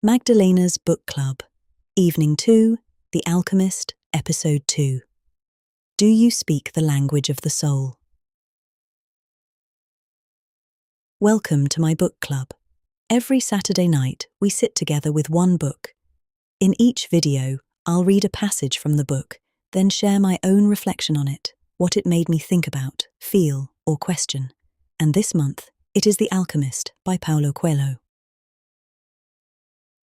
Magdalena's Book Club, Evening 2, The Alchemist, Episode 2. Do you speak the language of the soul? Welcome to my book club. Every Saturday night, we sit together with one book. In each video, I'll read a passage from the book, then share my own reflection on it, what it made me think about, feel, or question. And this month, it is The Alchemist by Paulo Coelho.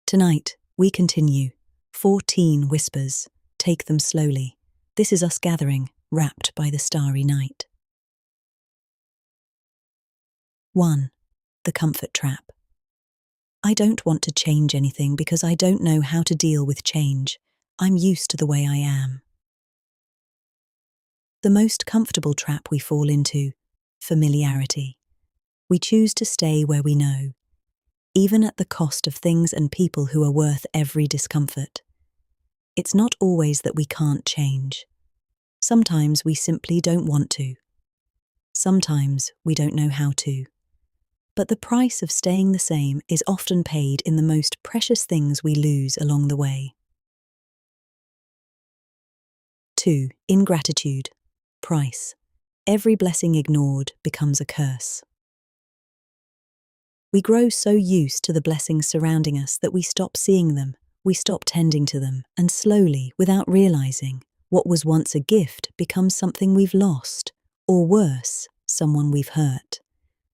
Tonight, we continue. 14 whispers. Take them slowly. This is us gathering, wrapped by the starry night. 1. The comfort trap. I don't want to change anything because I don't know how to deal with change. I'm used to the way I am. The most comfortable trap we fall into, familiarity. We choose to stay where we know, even at the cost of things and people who are worth every discomfort. It's not always that we can't change. Sometimes we simply don't want to. Sometimes we don't know how to. But the price of staying the same is often paid in the most precious things we lose along the way. 2. Ingratitude. Price. Every blessing ignored becomes a curse. We grow so used to the blessings surrounding us that we stop seeing them, we stop tending to them, and slowly, without realizing, what was once a gift becomes something we've lost, or worse, someone we've hurt.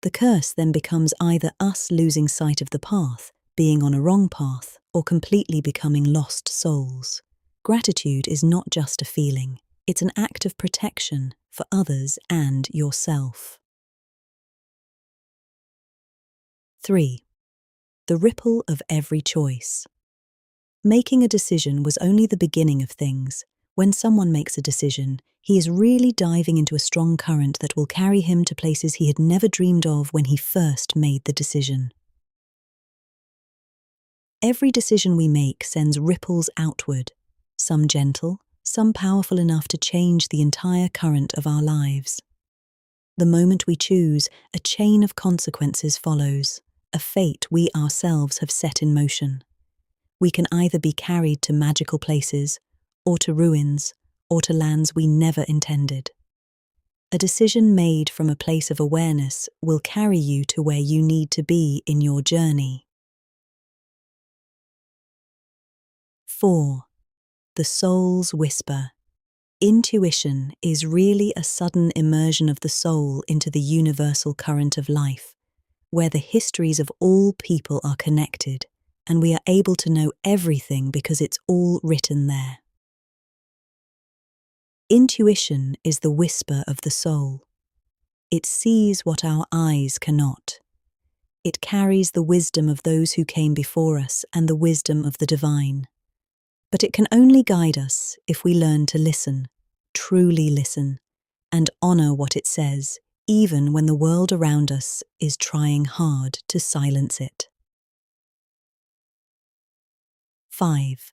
The curse then becomes either us losing sight of the path, being on a wrong path, or completely becoming lost souls. Gratitude is not just a feeling, it's an act of protection for others and yourself. 3. The ripple of every choice. Making a decision was only the beginning of things. When someone makes a decision, he is really diving into a strong current that will carry him to places he had never dreamed of when he first made the decision. Every decision we make sends ripples outward, some gentle, some powerful enough to change the entire current of our lives. The moment we choose, a chain of consequences follows, a fate we ourselves have set in motion. We can either be carried to magical places, or to ruins, or to lands we never intended. A decision made from a place of awareness will carry you to where you need to be in your journey. 4. The soul's whisper. Intuition is really a sudden immersion of the soul into the universal current of life, where the histories of all people are connected, and we are able to know everything because it's all written there. Intuition is the whisper of the soul. It sees what our eyes cannot. It carries the wisdom of those who came before us and the wisdom of the divine. But it can only guide us if we learn to listen, truly listen, and honor what it says, even when the world around us is trying hard to silence it. 5.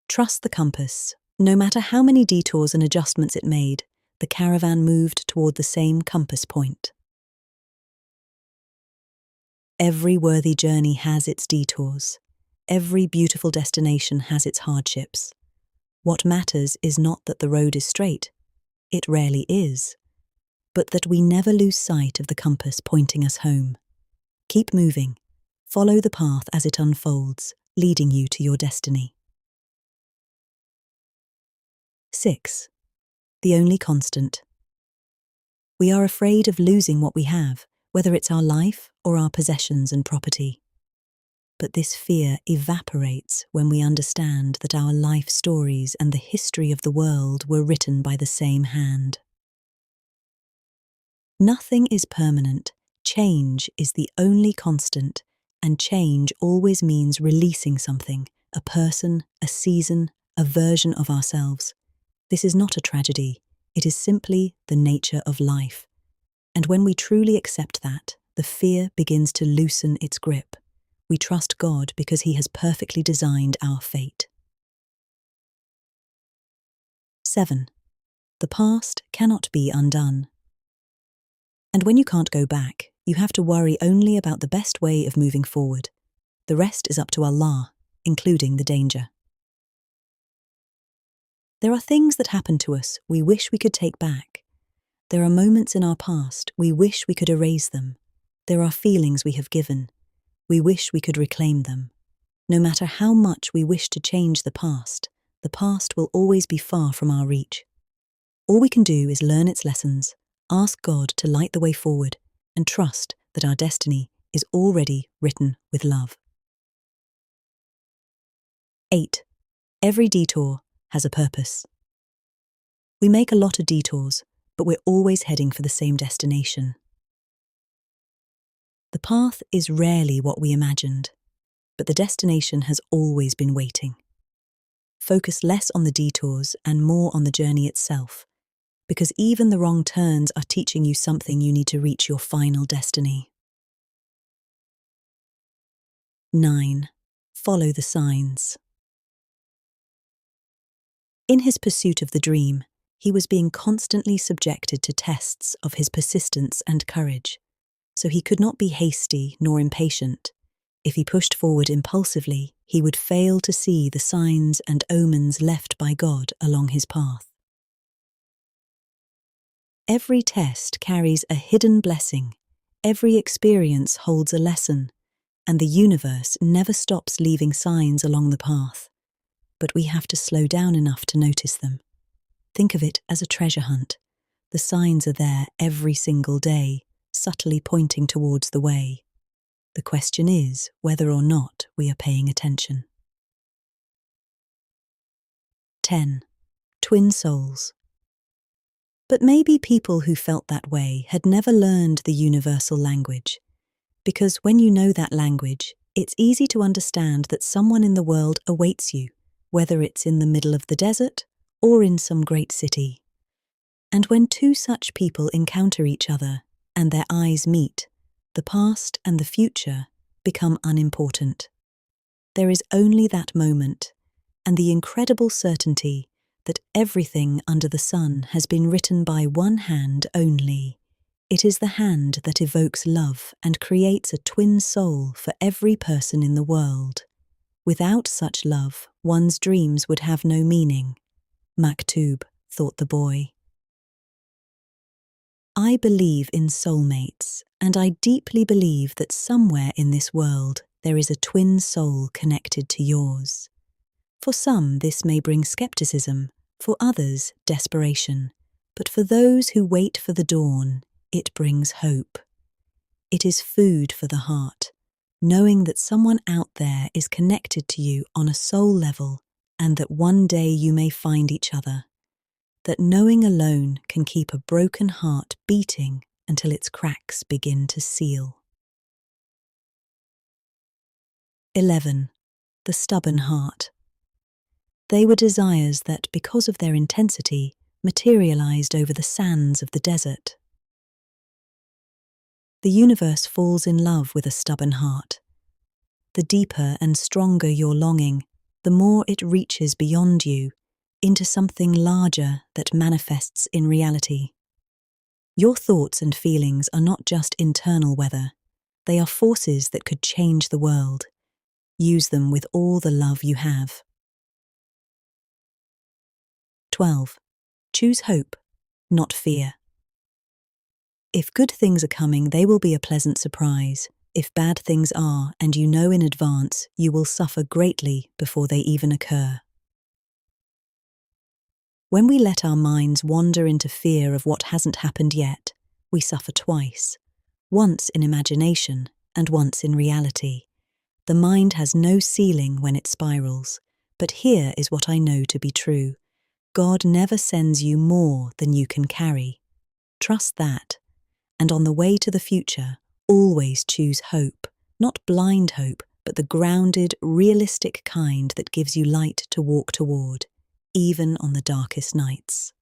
Trust the compass. No matter how many detours and adjustments it made, the caravan moved toward the same compass point. Every worthy journey has its detours. Every beautiful destination has its hardships. What matters is not that the road is straight. It rarely is. But that we never lose sight of the compass pointing us home. Keep moving. Follow the path as it unfolds, leading you to your destiny. 6. The only constant. We are afraid of losing what we have, whether it's our life or our possessions and property. But this fear evaporates when we understand that our life stories and the history of the world were written by the same hand. Nothing is permanent. Change is the only constant, and change always means releasing something, a person, a season, a version of ourselves. This is not a tragedy. It is simply the nature of life. And when we truly accept that, the fear begins to loosen its grip. We trust God because He has perfectly designed our fate. 7. The past cannot be undone. And when you can't go back, you have to worry only about the best way of moving forward. The rest is up to Allah. including the danger. There are things that happen to us we wish we could take back. There are moments in our past we wish we could erase them. There are feelings we have given. We wish we could reclaim them. No matter how much we wish to change the past will always be far from our reach. All we can do is learn its lessons, ask God to light the way forward, and trust that our destiny is already written with love. 8. Every detour has a purpose. We make a lot of detours, but we're always heading for the same destination. The path is rarely what we imagined, but the destination has always been waiting. Focus less on the detours and more on the journey itself, because even the wrong turns are teaching you something you need to reach your final destiny. 9. Follow the signs. In his pursuit of the dream, he was being constantly subjected to tests of his persistence and courage, so he could not be hasty nor impatient. If he pushed forward impulsively, he would fail to see the signs and omens left by God along his path. Every test carries a hidden blessing, every experience holds a lesson, and the universe never stops leaving signs along the path. But we have to slow down enough to notice them. Think of it as a treasure hunt. The signs are there every single day, subtly pointing towards the way. The question is whether or not we are paying attention. 10. Twin souls. But maybe people who felt that way had never learned the universal language, because when you know that language, it's easy to understand that someone in the world awaits you, whether it's in the middle of the desert or in some great city. And when two such people encounter each other and their eyes meet, the past and the future become unimportant. There is only that moment, and the incredible certainty that everything under the sun has been written by one hand only. It is the hand that evokes love and creates a twin soul for every person in the world. Without such love, one's dreams would have no meaning. Maktub, thought the boy. I believe in soulmates, and I deeply believe that somewhere in this world there is a twin soul connected to yours. For some, this may bring skepticism, for others, desperation, but for those who wait for the dawn, it brings hope. It is food for the heart, knowing that someone out there is connected to you on a soul level and that one day you may find each other. That knowing alone can keep a broken heart beating until its cracks begin to seal. 11. The stubborn heart. They were desires that, because of their intensity, materialized over the sands of the desert. The universe falls in love with a stubborn heart. The deeper and stronger your longing, the more it reaches beyond you, into something larger that manifests in reality. Your thoughts and feelings are not just internal weather, they are forces that could change the world. Use them with all the love you have. 12. Choose hope, not fear. If good things are coming, they will be a pleasant surprise. If bad things are, and you know in advance, you will suffer greatly before they even occur. When we let our minds wander into fear of what hasn't happened yet, we suffer twice, once in imagination and once in reality. The mind has no ceiling when it spirals, but here is what I know to be true. God never sends you more than you can carry. Trust that, and on the way to the future, always choose hope, not blind hope, but the grounded, realistic kind that gives you light to walk toward, even on the darkest nights.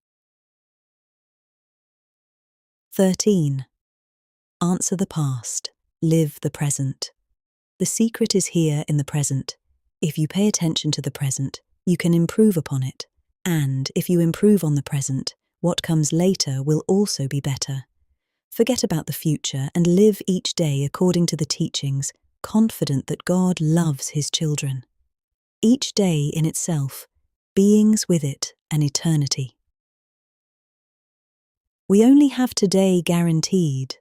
13. Answer the past, live the present. The secret is here in the present. If you pay attention to the present, you can improve upon it. And if you improve on the present, what comes later will also be better. Forget about the future and live each day according to the teachings, confident that God loves his children. each day in itself, beings with it an eternity. We only have today guaranteed.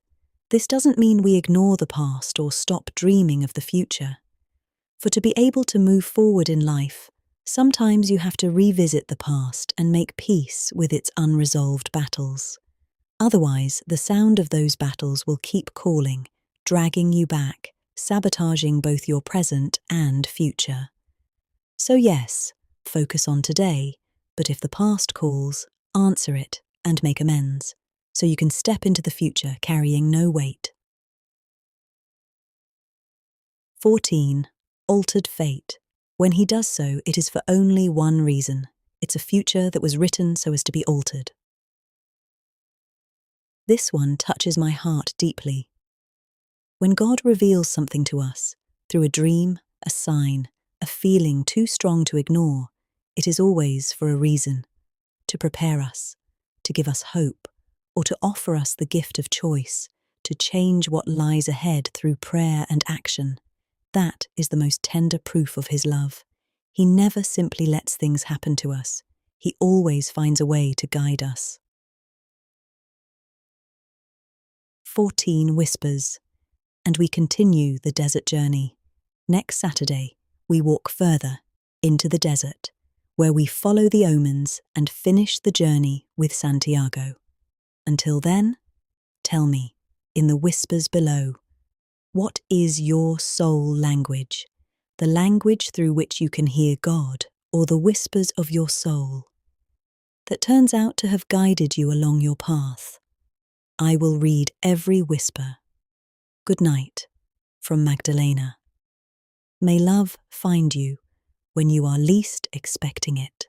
This doesn't mean we ignore the past or stop dreaming of the future. For to be able to move forward in life, sometimes you have to revisit the past and make peace with its unresolved battles. Otherwise, the sound of those battles will keep calling, dragging you back, sabotaging both your present and future. So yes, focus on today, but if the past calls, answer it and make amends, so you can step into the future carrying no weight. 14. Altered fate. When he does so, it is for only one reason. It's a future that was written so as to be altered. This one touches my heart deeply. When God reveals something to us, through a dream, a sign, a feeling too strong to ignore, it is always for a reason, to prepare us, to give us hope, or to offer us the gift of choice, to change what lies ahead through prayer and action. That is the most tender proof of his love. He never simply lets things happen to us. He always finds a way to guide us. 14 Whispers. And we continue the desert journey. Next Saturday, we walk further into the desert, where we follow the omens and finish the journey with Santiago. Until then, tell me, in the whispers below, what is your soul language? The language through which you can hear God, or the whispers of your soul that turns out to have guided you along your path? I will read every whisper. Good night, from Magdalena. May love find you when you are least expecting it.